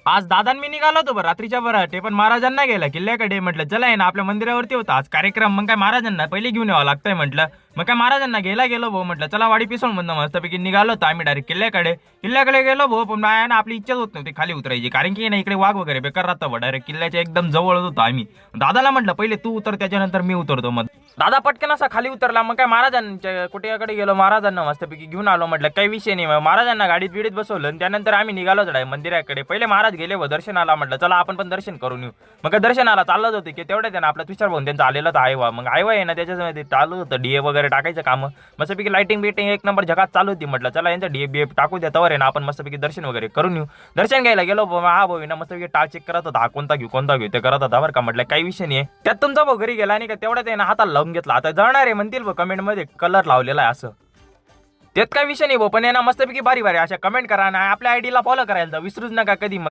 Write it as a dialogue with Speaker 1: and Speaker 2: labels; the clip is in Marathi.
Speaker 1: आज दादा मी निघालो होतो बरं रात्रीच्या बरं ते पण महाराजांना गेला किल्ल्याकडे. म्हटलं चला आहे ना आपल्या मंदिरावरती होता आज कार्यक्रम. मग काय महाराजांना पहिले घेऊन यावं लागतंय म्हटलं. मग काय महाराजांना गेलो भाऊ. म्हटलं चला वाडी पिसोल म्हणून मस्तपैकी निघालो होतो आम्ही डायरेक्ट किल्ल्याकडे गेलो भाऊ. पण ना आपली इच्छाच होत नव्हती खाली उतरायची, कारण की ना इकडे वाघ वगैरे बेकार राहतं. डायरेक्ट किल्ल्याच्या एकदम जवळ होतो आम्ही. दादाला म्हटलं पहिले तू उतर त्याच्यानंतर मी उतरतो. मग दादा पटकन असा खाली उतरला. मग काय महाराजांच्या कुठेकडे गेलो, महाराजांना मस्तपैकी घेऊन आलो. म्हटलं काही विषय नाही. मग महाराजांना गाडीत बिडीत बसवलं आणि त्यानंतर आम्ही निघालो मंदिराकडे. पहिले महाराज गेले व दर्शनाला. म्हटलं चला आपण पण दर्शन करून येऊ. मग काय दर्शनाला चाललंच होते की तेवढ्या त्यांना आपला विचार भाऊन त्यांचा आलेला तर आयवा. मग आयवा आहे ना त्याच्यामध्ये चालू होतं डीए वगैरे टाकायचं काम. मस्तपैकी लाइटिंग बिटिंग एक नंबर जगात चालू होती. म्हटलं चला यांचा डीए बीए टाकू द्या तवर आहे ना आपण मस्तपैकी दर्शन वगैरे करून येऊ. दर्शन घ्यायला गेलो. हा भाऊ ना मस्तपैकी टाळ चेक करत होता, हा कोणता घेऊ ते करत होता बरं का. म्हटलं काही विषय नाही. त्यात तुमचा भाऊ घरी गेला आणि का तेवढ्यात आहे ना हाताला लावून घेतला. आता जळणार आहे म्हणतील कमेंट मध्ये कलर लावलेला आहे असं. त्यात काही विषय नाही भाऊ, पण आहे ना मस्तपैकी भारी अशा कमेंट करा आणि आपल्या आयडीला फॉलो करायला विसरूच नका कधी.